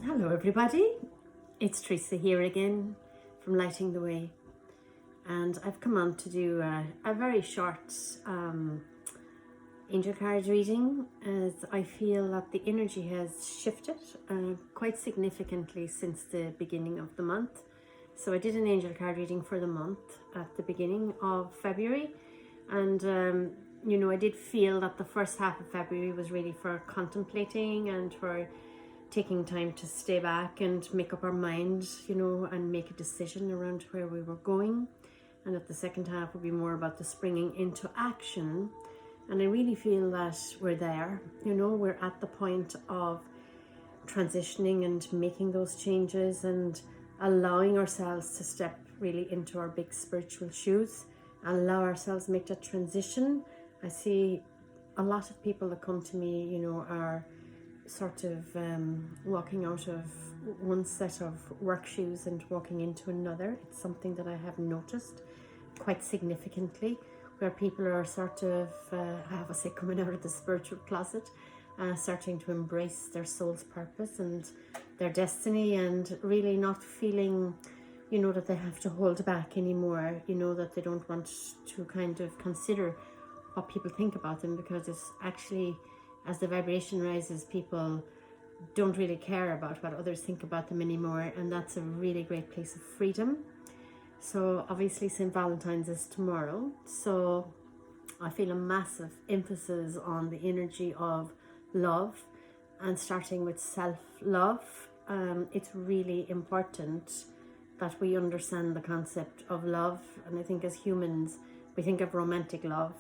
Hello everybody, it's Teresa here again from Lighting the Way, and I've come on to do a very short angel card reading, as I feel that the energy has shifted quite significantly since the beginning of the month. So I did an angel card reading for the month at the beginning of February, and I did feel that the first half of February was really for contemplating and for taking time to stay back and make up our mind, and make a decision around where we were going. And that the second half would be more about the springing into action. And I really feel that we're there, we're at the point of transitioning and making those changes and allowing ourselves to step really into our big spiritual shoes and allow ourselves make that transition. I see a lot of people that come to me, are sort of walking out of one set of work shoes and walking into another. It's something that I have noticed quite significantly, where people are sort of, coming out of the spiritual closet, starting to embrace their soul's purpose and their destiny, and really not feeling, that they have to hold back anymore, that they don't want to kind of consider what people think about them, because it's actually, as the vibration rises, people don't really care about what others think about them anymore, and that's a really great place of freedom. So obviously St. Valentine's is tomorrow, so I feel a massive emphasis on the energy of love and starting with self-love. It's really important that we understand the concept of love, and I think as humans we think of romantic love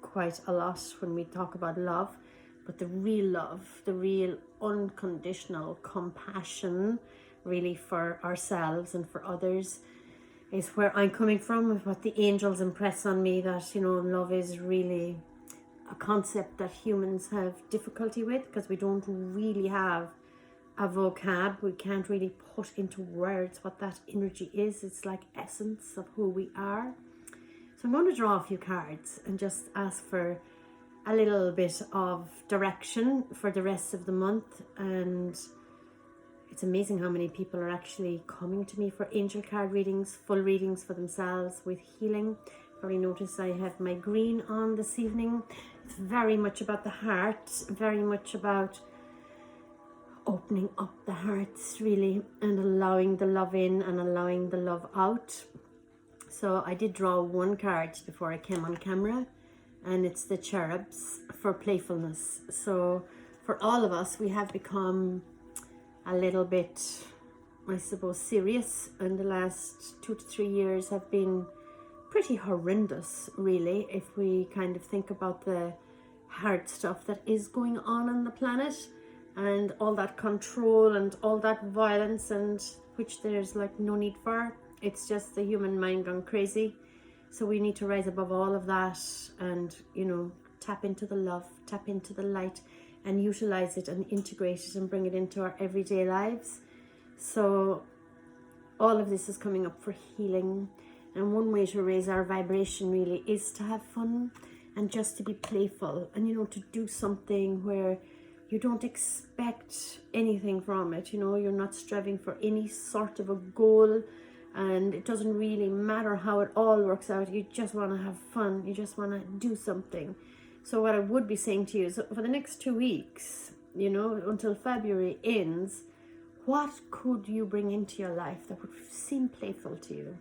quite a lot when we talk about love, but the real love, the real unconditional compassion really for ourselves and for others, is where I'm coming from, with what the angels impress on me, that love is really a concept that humans have difficulty with, because we don't really have a vocab. We can't really put into words what that energy is. It's like essence of who we are. So I'm going to draw a few cards and just ask for a little bit of direction for the rest of the month. And it's amazing how many people are actually coming to me for angel card readings, full readings for themselves with healing. Probably notice I have my green on this evening. It's very much about the heart, very much about opening up the hearts really, and allowing the love in and allowing the love out. So I did draw one card before I came on camera, and it's the cherubs for playfulness. So for all of us, we have become a little bit, I suppose, serious, and the last 2 to 3 years have been pretty horrendous really, if we kind of think about the hard stuff that is going on the planet, and all that control and all that violence, and which there's like no need for. It's just the human mind gone crazy. So we need to rise above all of that and, tap into the love, tap into the light, and utilize it and integrate it and bring it into our everyday lives. So all of this is coming up for healing. And one way to raise our vibration really is to have fun and just to be playful, and, to do something where you don't expect anything from it. You're not striving for any sort of a goal, and it doesn't really matter how it all works out. You just want to have fun. You just want to do something. So what I would be saying to you is, for the next 2 weeks, until February ends, what could you bring into your life that would seem playful to you?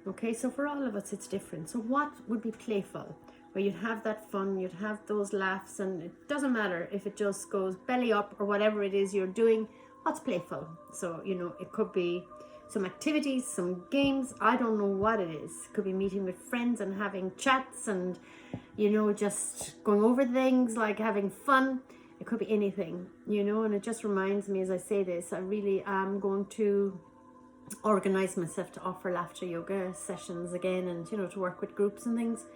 Okay, so for all of us, it's different. So what would be playful, where you'd have that fun, you'd have those laughs, and it doesn't matter if it just goes belly up or whatever it is you're doing. What's playful? So, it could be some activities, some games. I don't know what it is. It could be meeting with friends and having chats and, just going over things, like having fun. It could be anything, and it just reminds me as I say this, I really am going to organize myself to offer laughter yoga sessions again, and, to work with groups and things,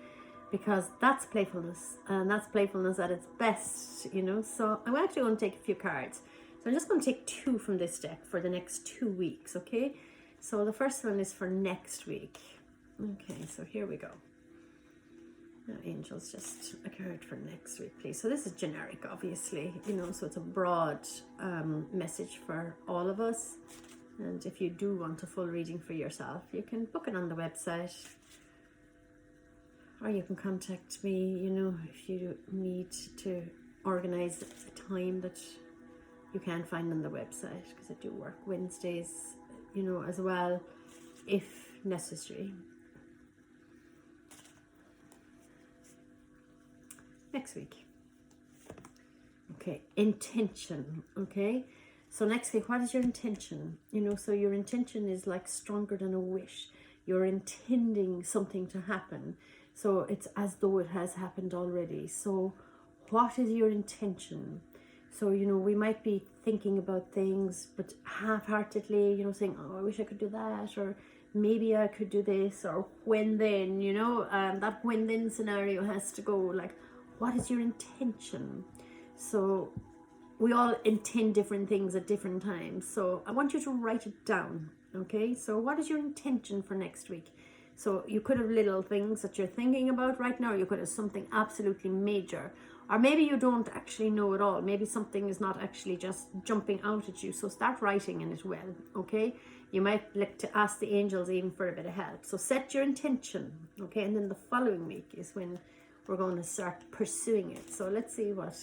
because that's playfulness, and that's playfulness at its best, So I'm actually going to take a few cards. So I'm just going to take 2 from this deck for the next 2 weeks, okay? So the first one is for next week. Okay, so here we go. Angels, just a card for next week, please. So this is generic, obviously, you know, so it's a broad message for all of us. And if you do want a full reading for yourself, you can book it on the website, or you can contact me, you know, if you need to organize a time that you can't find on the website, because I do work Wednesdays, you know, as well, if necessary. Next week. Okay, intention. Okay, so next week, what is your intention? You know, so your intention is like stronger than a wish. You're intending something to happen, so it's as though it has happened already. So what is your intention? So, you know, we might be thinking about things, but half-heartedly, you know, saying, oh, I wish I could do that, or maybe I could do this, or when then, you know, that when then scenario has to go. Like, what is your intention? So we all intend different things at different times. So I want you to write it down. Okay, so what is your intention for next week? So you could have little things that you're thinking about right now. You could have something absolutely major. Or maybe you don't actually know at all. Maybe something is not actually just jumping out at you. So start writing in it well, okay? You might like to ask the angels even for a bit of help. So set your intention, okay? And then the following week is when we're going to start pursuing it. So let's see what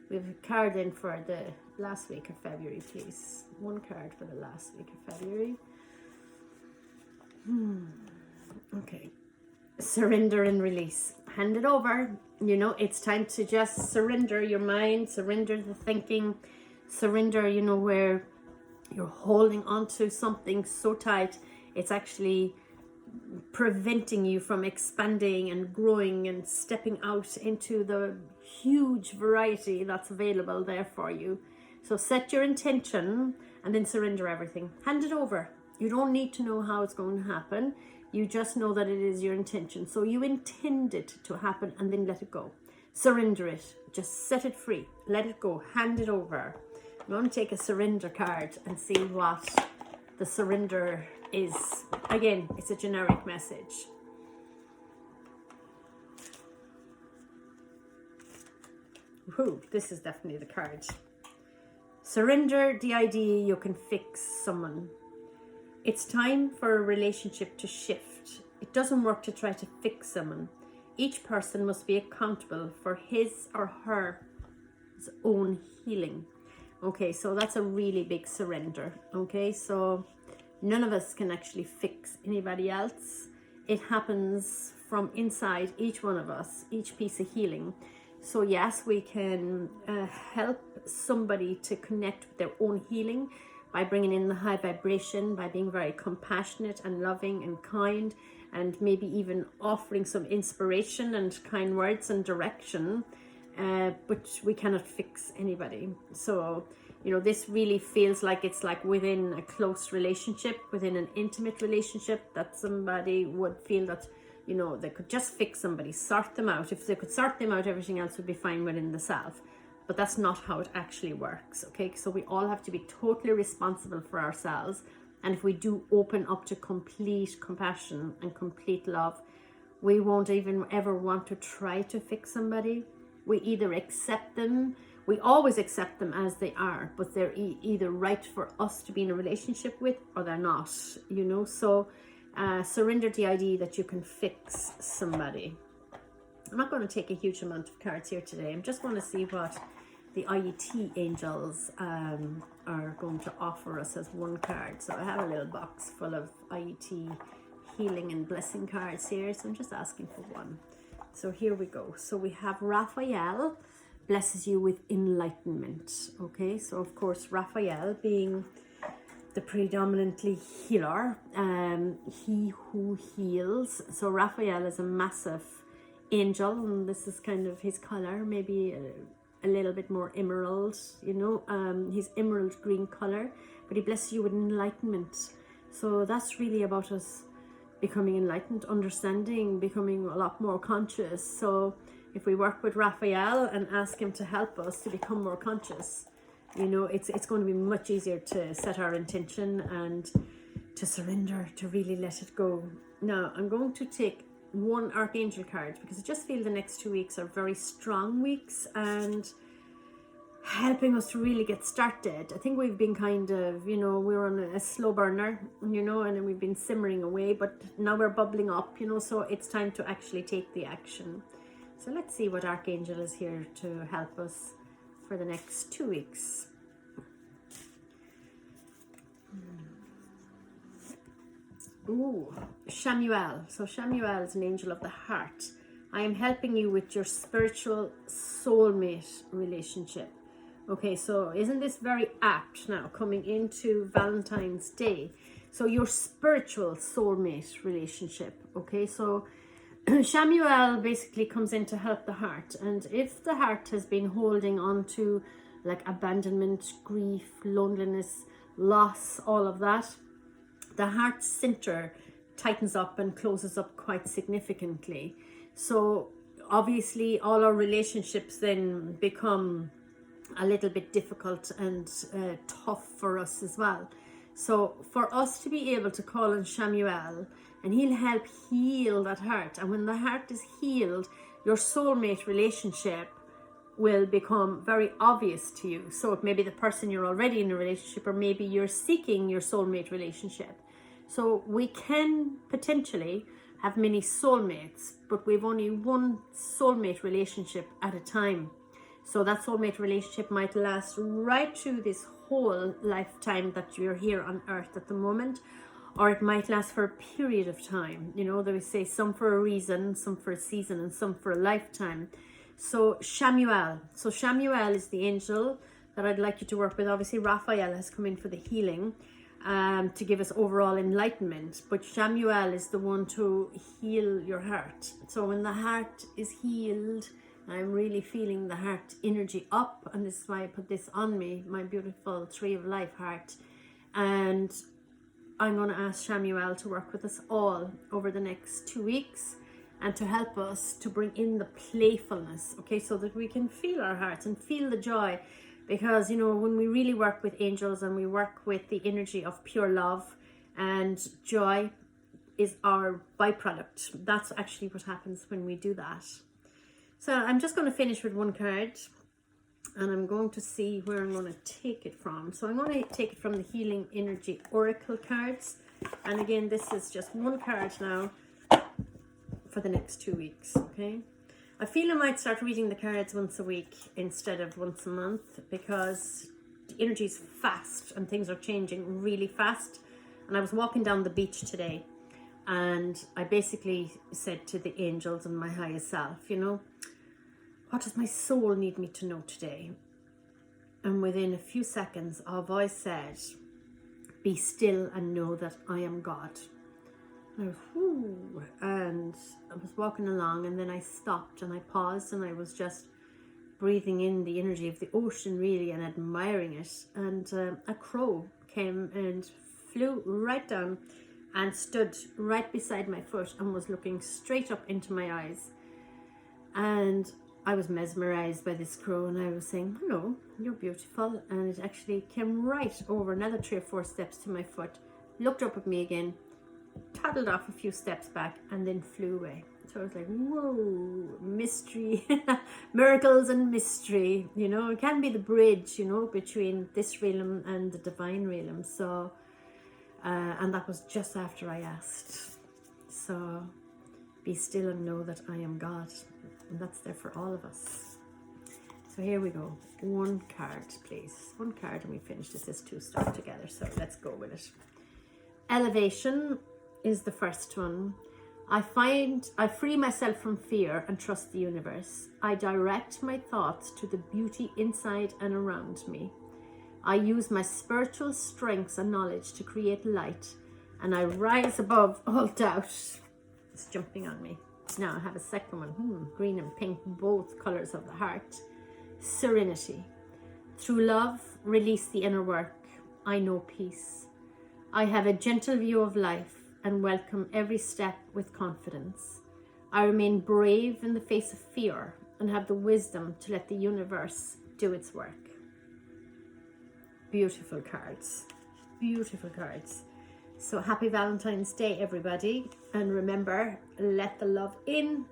we have a card in for the last week of February, please. One card for the last week of February. Okay. Surrender and release. Hand it over. You know, it's time to just surrender your mind, surrender the thinking, surrender, you know, where you're holding on to something so tight, it's actually preventing you from expanding and growing and stepping out into the huge variety that's available there for you. So set your intention and then surrender everything. Hand it over. You don't need to know how it's going to happen. You just know that it is your intention. So you intend it to happen, and then let it go. Surrender it. Just set it free. Let it go. Hand it over. I'm going to take a surrender card and see what the surrender is. Again, it's a generic message. Woohoo, this is definitely the card. Surrender the idea you can fix someone. It's time for a relationship to shift. It doesn't work to try to fix someone. Each person must be accountable for his or her own healing. Okay, so that's a really big surrender. Okay, so none of us can actually fix anybody else. It happens from inside each one of us, each piece of healing. So yes, we can help somebody to connect with their own healing by bringing in the high vibration, by being very compassionate and loving and kind, and maybe even offering some inspiration and kind words and direction, but we cannot fix anybody. So, you know, this really feels like it's like within a close relationship, within an intimate relationship, that somebody would feel that, you know, they could just fix somebody, sort them out. If they could sort them out, everything else would be fine within the self. But that's not how it actually works, okay? So we all have to be totally responsible for ourselves. And if we do open up to complete compassion and complete love, we won't even ever want to try to fix somebody. We either accept them, we always accept them as they are, but they're either right for us to be in a relationship with, or they're not, you know? So surrender the idea that you can fix somebody. I'm not going to take a huge amount of cards here today. I'm just going to see what the IET angels are going to offer us as one card. So I have a little box full of IET healing and blessing cards here. So I'm just asking for one. So here we go. So we have Raphael blesses you with enlightenment. Okay, so of course Raphael being the predominantly healer, he who heals. So Raphael is a massive angel, and this is kind of his color, maybe a little bit more emerald, you know, his emerald green color, but he blesses you with enlightenment. So that's really about us becoming enlightened, understanding, becoming a lot more conscious. So if we work with Raphael and ask him to help us to become more conscious, you know, it's going to be much easier to set our intention and to surrender, to really let it go. Now I'm going to take one Archangel card, because I just feel the next 2 weeks are very strong weeks and helping us to really get started. I think we've been kind of, you know, we're on a slow burner, you know, and we've been simmering away, but now we're bubbling up, you know, so it's time to actually take the action. So let's see what Archangel is here to help us for the next 2 weeks. Ooh, Chamuel. So Chamuel is an angel of the heart. I am helping you with your spiritual soulmate relationship. Okay, so isn't this very apt now, coming into Valentine's Day? So your spiritual soulmate relationship. Okay, so Chamuel basically comes in to help the heart. And if the heart has been holding on to like abandonment, grief, loneliness, loss, all of that, the heart center tightens up and closes up quite significantly. So obviously all our relationships then become a little bit difficult and tough for us as well. So for us to be able to call on Chamuel, and he'll help heal that heart. And when the heart is healed, your soulmate relationship will become very obvious to you. So it may be the person you're already in a relationship, or maybe you're seeking your soulmate relationship. So we can potentially have many soulmates, but we've only one soulmate relationship at a time. So that soulmate relationship might last right through this whole lifetime that you're here on earth at the moment, or it might last for a period of time. You know, they say some for a reason, some for a season, and some for a lifetime. So Chamuel. So Chamuel is the angel that I'd like you to work with. Obviously, Raphael has come in for the healing, to give us overall enlightenment. But Chamuel is the one to heal your heart. So when the heart is healed, I'm really feeling the heart energy up, and this is why I put this on me, my beautiful Tree of Life heart. And I'm going to ask Chamuel to work with us all over the next 2 weeks and to help us to bring in the playfulness, okay, so that we can feel our hearts and feel the joy. Because, you know, when we really work with angels and we work with the energy of pure love, and joy is our byproduct. That's actually what happens when we do that. So I'm just going to finish with one card, and I'm going to see where I'm going to take it from. So I'm going to take it from the Healing Energy Oracle cards. And again, this is just one card now for the next 2 weeks, okay? I feel I might start reading the cards once a week instead of once a month, because the energy is fast and things are changing really fast. And I was walking down the beach today, and I basically said to the angels and my highest self, you know, what does my soul need me to know today? And within a few seconds, our voice said, be still and know that I am God. And I was walking along, and then I stopped and I paused, and I was just breathing in the energy of the ocean really, and admiring it. And a crow came and flew right down and stood right beside my foot and was looking straight up into my eyes. And I was mesmerized by this crow, and I was saying, hello, you're beautiful. And it actually came right over another 3 or 4 steps to my foot, looked up at me again, toddled off a few steps back, and then flew away. So I was like, whoa, mystery, miracles and mystery, you know, it can be the bridge, you know, between this realm and the divine realm. So, and that was just after I asked. So, be still and know that I am God. And that's there for all of us. So here we go. One card, please. One card, and we finish. This is 2 stuff together. So let's go with it. Elevation is the first one. I free myself from fear and trust the universe. I direct my thoughts to the beauty inside and around me. I use my spiritual strengths and knowledge to create light, and I rise above all doubt. It's jumping on me. Now I have a second one. Green and pink, both colors of the heart. Serenity. Through love, release the inner work. I know peace. I have a gentle view of life and welcome every step with confidence. I remain brave in the face of fear and have the wisdom to let the universe do its work. Beautiful cards. Beautiful cards. So happy Valentine's Day, everybody. And remember, let the love in,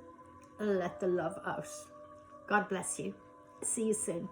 let the love out. God bless you. See you soon.